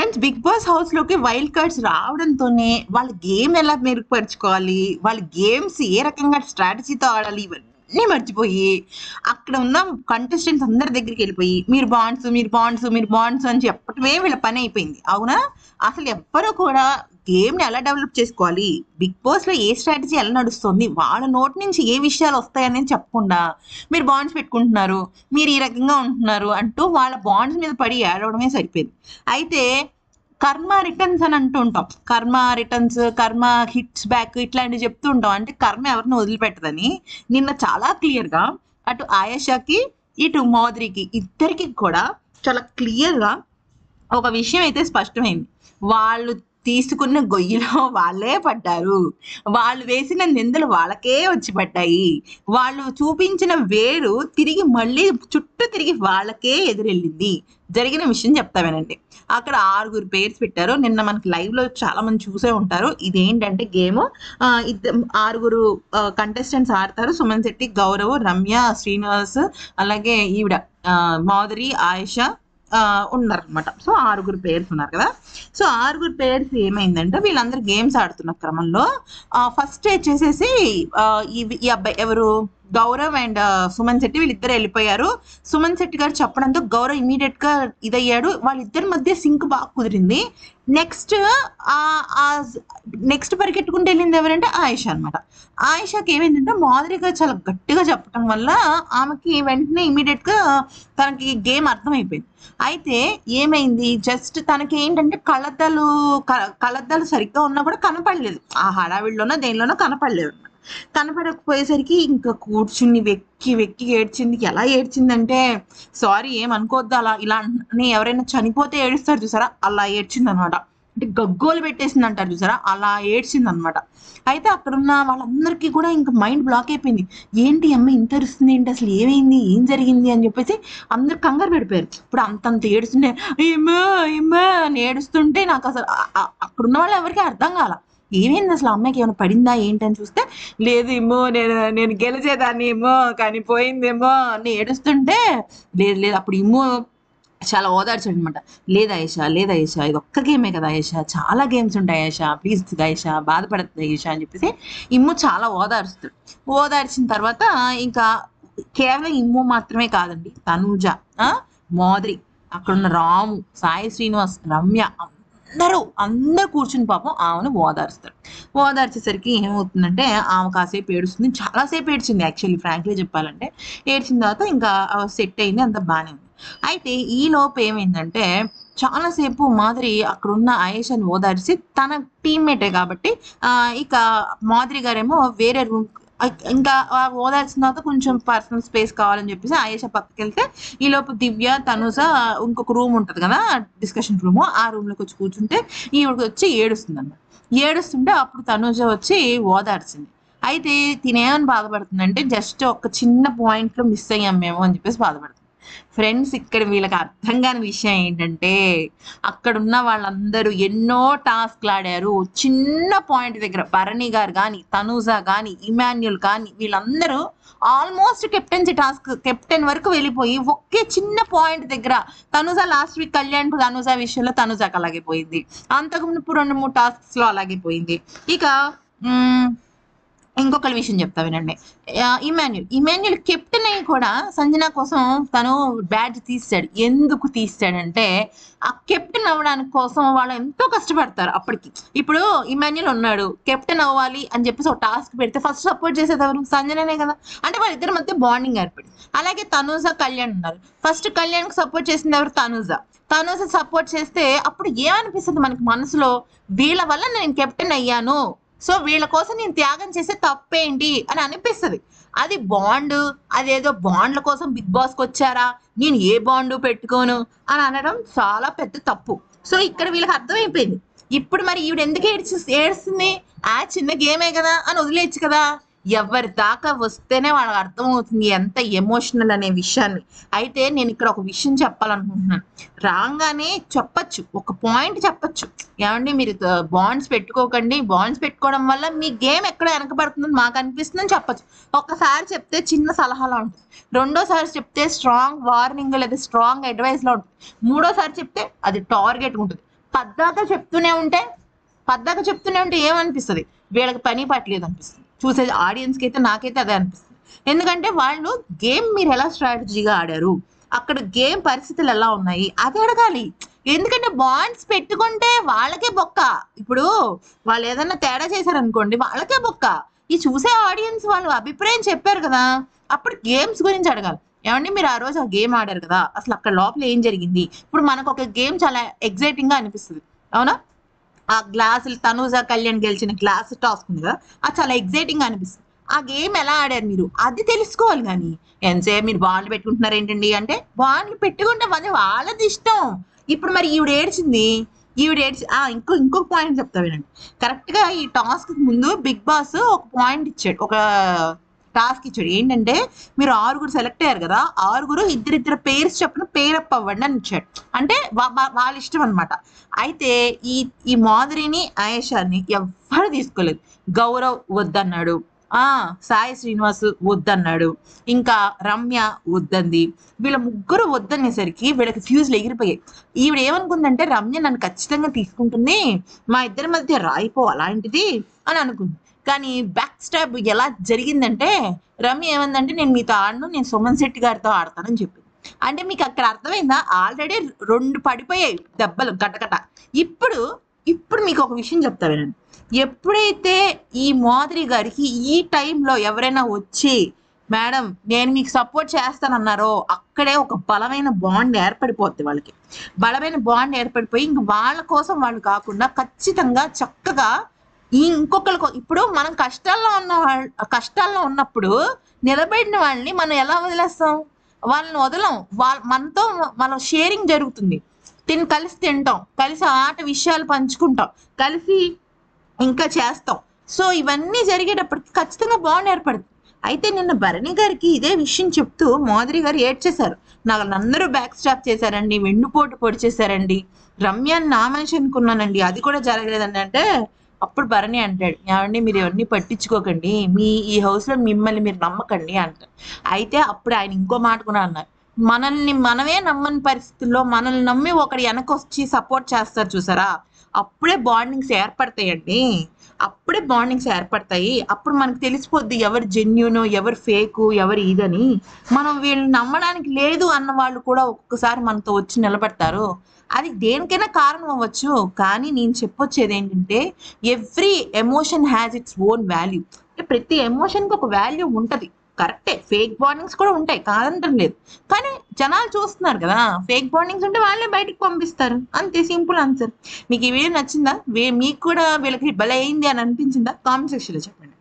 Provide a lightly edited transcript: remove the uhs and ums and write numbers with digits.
Friends big boss house లోకి wild cards రావడంతోనే వాళ్ళ గేమ్ ఎలా మెరుగుపరుచుకోవాలి, వాళ్ళ గేమ్స్ ఏ రకంగా స్ట్రాటజీతో ఆడాలి, ఇవన్నీ మర్చిపోయి అక్కడ ఉన్న కంటెస్టెంట్స్ అందరి దగ్గరికి వెళ్ళిపోయి మీరు బాండ్స్ మీరు బాండ్స్ మీరు బాండ్స్ అని చెప్పటమే వీళ్ళ పని అయిపోయింది. అవునా? అసలు ఎవ్వరూ కూడా గేమ్ ని ఎలా డెవలప్ చేసుకోవాలి, బిగ్ బాస్ లో ఏ స్ట్రాటజీ ఎలా నడుస్తుంది, వాళ్ళ నోటి నుంచి ఏ విషయాలు వస్తాయని చెప్పకుండా మీరు బాండ్స్ పెట్టుకుంటున్నారు, మీరు ఈ రకంగా ఉంటున్నారు అంటూ వాళ్ళ బాండ్స్ మీద పడి ఏడవడమే సరిపోయింది. అయితే కర్మ రిటర్న్స్ అని అంటూ ఉంటాం. కర్మ రిటర్న్స్, కర్మ హిట్స్ బ్యాక్ ఇట్లాంటివి చెప్తూ ఉంటాం. అంటే కర్మ ఎవరిని వదిలిపెట్టదని నిన్న చాలా క్లియర్ గా అటు ఆయేషాకి ఇటు మౌద్రికి ఇద్దరికి కూడా చాలా క్లియర్ గా ఒక విషయం అయితే స్పష్టమైంది. వాళ్ళు తీసుకున్న గొయ్యిలో వాళ్ళే పడ్డారు. వాళ్ళు వేసిన నిందలు వాళ్ళకే వచ్చి పడ్డాయి. వాళ్ళు చూపించిన వేరు తిరిగి మళ్ళీ చుట్టూ తిరిగి వాళ్ళకే ఎదురెళ్ళింది. జరిగిన విషయం చెప్తా వినండి. అక్కడ 6 పేర్స్ పెట్టారు. నిన్న మనకి లైవ్ లో చాలా మంది చూసే ఉంటారు. ఇదేంటంటే గేమ్ 6 కంటెస్టెంట్స్ ఆడతారు. సుమన్ శెట్టి, గౌరవ్, రమ్య, శ్రీనివాస్, అలాగే ఈవిడ మాధురి, ఆయేషా ఉన్నారనమాట. సో 6 పేర్స్ ఉన్నారు కదా. సో 6 పేర్స్ ఏమైందంటే వీళ్ళందరూ గేమ్స్ ఆడుతున్న క్రమంలో ఫస్ట్ వచ్చేసేసి ఈ అబ్బాయి ఎవరు గౌరవ్ అండ్ సుమన్ శెట్టి వీళ్ళిద్దరు వెళ్ళిపోయారు. సుమన్ శెట్టి గారు చెప్పడంతో గౌరవ్ ఇమీడియట్ గా ఇదయ్యాడు. వాళ్ళిద్దరి మధ్య సింక్ బాగా కుదిరింది. నెక్స్ట్ నెక్స్ట్ పరిగెట్టుకుంటూ వెళ్ళింది ఎవరంటే ఆయేషా అనమాట. ఆయేషాకి ఏమైందంటే మాధురి గారు చాలా గట్టిగా చెప్పడం వల్ల ఆమెకి వెంటనే ఇమీడియట్ గా తనకి గేమ్ అర్థమైపోయింది. అయితే ఏమైంది, జస్ట్ తనకి ఏంటంటే కళ్ళద్దాలు సరిగ్గా ఉన్నా కూడా కనపడలేదు. ఆ హడావిడిలోనో దేనిలోనో కనపడలేదు అనమాట. కనపడకపోయేసరికి ఇంకా కూర్చుని వెక్కి వెక్కి ఏడ్చింది. ఎలా ఏడ్చిందంటే, సారీ ఏమనుకోవద్దు, అలా ఇలా అని ఎవరైనా చనిపోతే ఏడుస్తారు చూసారా, అలా ఏడ్చింది అనమాట. అంటే గగ్గోలు పెట్టేసింది అంటారు చూసారా, అలా ఏడ్చింది అనమాట. అయితే అక్కడున్న వాళ్ళందరికీ కూడా ఇంకా మైండ్ బ్లాక్ అయిపోయింది. ఏంటి అమ్మ ఇంత అరుస్తుంది ఏంటి, అసలు ఏమైంది, ఏం జరిగింది అని చెప్పేసి అందరు కంగారు పడిపోయారు. ఇప్పుడు అంతంత ఏడుస్తుంటే ఏమో ఏమో అని ఏడుస్తుంటే నాకు అసలు అక్కడున్న వాళ్ళు ఎవరికి అర్థం కాల. ఏమైంది అసలు, అమ్మాయికి ఏమైనా పడిందా ఏంటని చూస్తే లేదు ఏమో నేను గెలిచేదాన్ని ఏమో కానీ పోయిందేమో అని ఏడుస్తుంటే లేదు లేదు అప్పుడు ఇమ్మో చాలా ఓదార్చాడు అనమాట. లేదు ఆయేషా, లేదు ఆయేషా, ఇది ఒక్క గేమే కదా ఆయేషా, చాలా గేమ్స్ ఉంటాయి ఆయేషా, ప్లీజ్ ఆయేషా, బాధపడుతుంది ఆయేషా అని చెప్పేసి ఇమ్ము చాలా ఓదార్చుతాడు. ఓదార్చిన తర్వాత ఇంకా కేవలం ఇమ్ము మాత్రమే కాదండి, తనూజ, మాధురి, అక్కడున్న రాము, సాయి శ్రీనివాస్, రమ్య అందరూ కూర్చుని పాపం ఆమెను ఓదార్స్తారు. ఓదార్చేసరికి ఏమవుతుందంటే ఆమె కాసేపు ఏడుస్తుంది. చాలాసేపు ఏడ్చింది యాక్చువల్లీ ఫ్రాంక్లీ చెప్పాలంటే. ఏడ్చిన తర్వాత ఇంకా సెట్ అయింది, అంత బాగానే ఉంది. అయితే ఈ లోపు ఏమైందంటే చాలాసేపు మాధురి అక్కడున్న ఆయేషాని ఓదార్చి తన టీమ్మేటే కాబట్టి ఇక మాధురి గారేమో వేరే రూమ్ ఇంకా ఓదార్చిన తర్వాత కొంచెం పర్సనల్ స్పేస్ కావాలని చెప్పేసి ఆయేషా పక్కకి వెళ్తే ఈ లోపు దివ్య, తనుజ ఇంకొక రూమ్ ఉంటది కదా డిస్కషన్ రూమ్, ఆ రూమ్ లోకి వచ్చి కూర్చుంటే ఈవిడికి వచ్చి ఏడుస్తుంది అన్నమాట. ఏడుస్తుంటే అప్పుడు తనుజ వచ్చి ఓదార్చింది. అయితే తినేమని బాధపడుతుందంటే జస్ట్ ఒక చిన్న పాయింట్ లో మిస్ అయ్యాం మేము అని చెప్పేసి బాధపడుతుంది. ఫ్రెండ్స్ ఇక్కడ వీళ్ళకి అర్థం కాని విషయం ఏంటంటే అక్కడున్న వాళ్ళందరూ ఎన్నో టాస్క్లు ఆడారు. చిన్న పాయింట్ దగ్గర భరణి గారు కానీ, తనూజ కానీ, ఇమాన్యుల్ కానీ వీళ్ళందరూ ఆల్మోస్ట్ కెప్టెన్సీ టాస్క్ కెప్టెన్ వరకు వెళ్ళిపోయి ఒకే చిన్న పాయింట్ దగ్గర తనుజ లాస్ట్ వీక్ కళ్యాణ్ తనుజ విషయంలో తనుజాకి అలాగే పోయింది. అంతకుముందు 2-3 టాస్క్స్ లో అలాగే పోయింది. ఇక ఇంకొకరి విషయం చెప్తా వినండి. ఇమాన్యుల్ కెప్టెన్ అయ్యి కూడా సంజన కోసం తను బ్యాడ్జ్ తీస్తాడు. ఎందుకు తీస్తాడంటే ఆ కెప్టెన్ అవ్వడానికి కోసం వాళ్ళు ఎంతో కష్టపడతారు. అప్పటికి ఇప్పుడు ఇమాన్యుల్ ఉన్నాడు, కెప్టెన్ అవ్వాలి అని చెప్పేసి ఒక టాస్క్ పెడితే ఫస్ట్ సపోర్ట్ చేసేది ఎవరు? సంజననే కదా. అంటే వాళ్ళిద్దరి మధ్య బాండింగ్ ఏర్పడింది. అలాగే తనూజ, కళ్యాణ్ ఉన్నారు. ఫస్ట్ కళ్యాణ్ కు సపోర్ట్ చేసింది ఎవరు? తనూజ సపోర్ట్ చేస్తే అప్పుడు ఏమనిపిస్తుంది మనకి మనసులో, వీళ్ళ వల్ల నేను కెప్టెన్ అయ్యాను, సో వీళ్ళ కోసం నేను త్యాగం చేసే తప్పేంటి అని అనిపిస్తుంది. అది బాండ్, అదేదో బాండ్ల కోసం బిగ్ బాస్కి వచ్చారా, నేను ఏ బాండ్ పెట్టుకోను అని అనడం చాలా పెద్ద తప్పు. సో ఇక్కడ వీళ్ళకి అర్థమైపోయింది. ఇప్పుడు మరి ఈవిడ ఎందుకు ఏడుస్తుంది, చిన్న గేమే కదా అని వదిలేయచ్చు కదా. ఎవరి దాకా వస్తేనే వాళ్ళకి అర్థమవుతుంది ఎంత ఎమోషనల్ అనే విషయాన్ని. అయితే నేను ఇక్కడ ఒక విషయం చెప్పాలనుకుంటున్నాను. రాగానే చెప్పచ్చు, ఒక పాయింట్ చెప్పచ్చు, ఏమండి మీరు బాండ్స్ పెట్టుకోకండి, బాండ్స్ పెట్టుకోవడం వల్ల మీ గేమ్ ఎక్కడ వెనకబడుతుందని మాకు అనిపిస్తుందని చెప్పచ్చు. ఒక్కసారి చెప్తే చిన్న సలహాలో ఉంటుంది, రెండోసారి చెప్తే స్ట్రాంగ్ వార్నింగ్ లేదా స్ట్రాంగ్ అడ్వైస్ లో ఉంటుంది, మూడోసారి చెప్తే అది టార్గెట్ ఉంటుంది, పద్దాక చెప్తూనే ఉంటే ఏమనిపిస్తుంది, వీళ్ళకి పని పట్టలేదు అనిపిస్తుంది. చూసే ఆడియన్స్కి అయితే, నాకైతే అదే అనిపిస్తుంది. ఎందుకంటే వాళ్ళు గేమ్ మీరు ఎలా స్ట్రాటజీగా ఆడారు, అక్కడ గేమ్ పరిస్థితులు ఎలా ఉన్నాయి అది అడగాలి. ఎందుకంటే బాండ్స్ పెట్టుకుంటే వాళ్ళకే బొక్క. ఇప్పుడు వాళ్ళు ఏదన్నా తేడా చేశారనుకోండి, వాళ్ళకే బొక్క. ఈ చూసే ఆడియన్స్ వాళ్ళు అభిప్రాయం చెప్పారు కదా, అప్పుడు గేమ్స్ గురించి అడగాలి. ఏమండి మీరు ఆ రోజు ఆ గేమ్ ఆడారు కదా, అసలు అక్కడ లోపల ఏం జరిగింది? ఇప్పుడు మనకు ఒక గేమ్ చాలా ఎగ్జైటింగ్ గా అనిపిస్తుంది, అవునా? ఆ గ్లాసులు తనూజ కళ్యాణ్ గెలిచిన గ్లాస్ టాస్క్ ఉంది కదా, అది చాలా ఎగ్జైటింగ్ గా అనిపిస్తుంది. ఆ గేమ్ ఎలా ఆడారు మీరు అది తెలుసుకోవాలి. కానీ ఎంతసేపు మీరు బాండ్లు పెట్టుకుంటున్నారు ఏంటండి అంటే, బాండ్లు పెట్టుకుంటే అది వాళ్ళది ఇష్టం. ఇప్పుడు మరి ఇంకొక పాయింట్ చెప్తా వినండి. కరెక్ట్ గా ఈ టాస్క్ ముందు బిగ్ బాస్ ఒక పాయింట్ ఇచ్చాడు, ఒక టాస్క్ ఇచ్చాడు. ఏంటంటే మీరు 6 సెలెక్ట్ అయ్యారు కదా, 6 ఇద్దరిద్దరు పేర్స్ చెప్పిన పేరప్ అవ్వండి అని ఇచ్చాడు. అంటే వాళ్ళ ఇష్టం అనమాట. అయితే ఈ ఈ మాధురిని ఆయేషాని ఎవ్వరు తీసుకోలేదు. గౌరవ్ వద్దన్నాడు, సాయి శ్రీనివాస్ వద్దన్నాడు, ఇంకా రమ్య వద్దంది. వీళ్ళ ముగ్గురు వద్దనేసరికి వీళ్ళకి ఫ్యూజ్లు ఎగిరిపోయాయి. ఈవిడ ఏమనుకుందంటే, రమ్య నన్ను ఖచ్చితంగా తీసుకుంటుంది, మా ఇద్దరి మధ్య రాయిపో అలాంటిది అని అనుకుంది. కానీ బ్యాక్ స్టాప్ ఎలా జరిగిందంటే, రమ్య ఏమందంటే, నేను మీతో ఆడను, నేను సుమన్ శెట్టి గారితో ఆడతానని చెప్పింది. అంటే మీకు అక్కడ అర్థమైందా? ఆల్రెడీ 2 పడిపోయాయి దెబ్బలు గటగట. ఇప్పుడు ఇప్పుడు మీకు ఒక విషయం చెప్తా వినండి. ఎప్పుడైతే ఈ మాధురి గారికి ఈ టైంలో ఎవరైనా వచ్చి మేడం నేను మీకు సపోర్ట్ చేస్తానన్నారో, అక్కడే ఒక బలమైన బాండ్ ఏర్పడిపోద్ది వాళ్ళకి. బలమైన బాండ్ ఏర్పడిపోయి ఇంక వాళ్ళ కోసం వాళ్ళు కాకుండా ఖచ్చితంగా చక్కగా ఇంకొకరికి, ఇప్పుడు మనం కష్టాల్లో ఉన్నప్పుడు నిలబడిన వాళ్ళని మనం ఎలా వదిలేస్తాం? వాళ్ళని వదలం. మనతో మనం షేరింగ్ జరుగుతుంది, కలిసి తింటాం, కలిసి ఆట విషయాలు పంచుకుంటాం, కలిసి ఇంకా చేస్తాం. సో ఇవన్నీ జరిగేటప్పటికి ఖచ్చితంగా బాండ్ ఏర్పడుతుంది. అయితే నిన్న భరణి గారికి ఇదే విషయం చెప్తూ మాధురి గారు ఏడ్చేశారు. నన్నందరూ బ్యాక్ స్టాప్ చేశారండి, వెన్నుపోటు పొడి చేశారండి, రమ్యాన్ని నా మనిషి అనుకున్నానండి, అది కూడా జరగలేదండి అంటే, అప్పుడు భరణి అంటాడు, ఏమండి మీరు ఇవన్నీ పట్టించుకోకండి, ఈ హౌస్ లో మిమ్మల్ని మీరు నమ్మకండి అంటారు. అయితే అప్పుడు ఆయన ఇంకో మాట కూడా అన్నారు, మనల్ని మనమే నమ్మని పరిస్థితుల్లో మనల్ని నమ్మి ఒకటి వెనకొచ్చి సపోర్ట్ చేస్తారు చూసారా, అప్పుడే బాండింగ్స్ ఏర్పడతాయండి. అప్పుడు మనకు తెలిసిపోద్ది ఎవరు జెన్యూన్, ఎవరు ఫేకు, ఎవరు ఇదని. మనం వీళ్ళని నమ్మడానికి లేదు అన్న వాళ్ళు కూడా ఒక్కొక్కసారి మనతో వచ్చి నిలబడతారు. అది దేనికైనా కారణం అవ్వచ్చు. కానీ నేను చెప్పొచ్చేది ఏంటంటే, every emotion has its own value. ప్రతి ఎమోషన్కి ఒక వాల్యూ ఉంటది. కరెక్టే, ఫేక్ బాండింగ్స్ కూడా ఉంటాయి, కాదంటం లేదు. కానీ జనాలు చూస్తున్నారు కదా, ఫేక్ బాండింగ్స్ ఉంటే వాళ్ళే బయటకు పంపిస్తారు, అంతే, సింపుల్ ఆన్సర్. మీకు ఈ వీడియో నచ్చిందా? మీకు కూడా వీళ్ళకి భలే అయింది అని అనిపించిందా? కామెంట్ సెక్షన్లో చెప్పండి.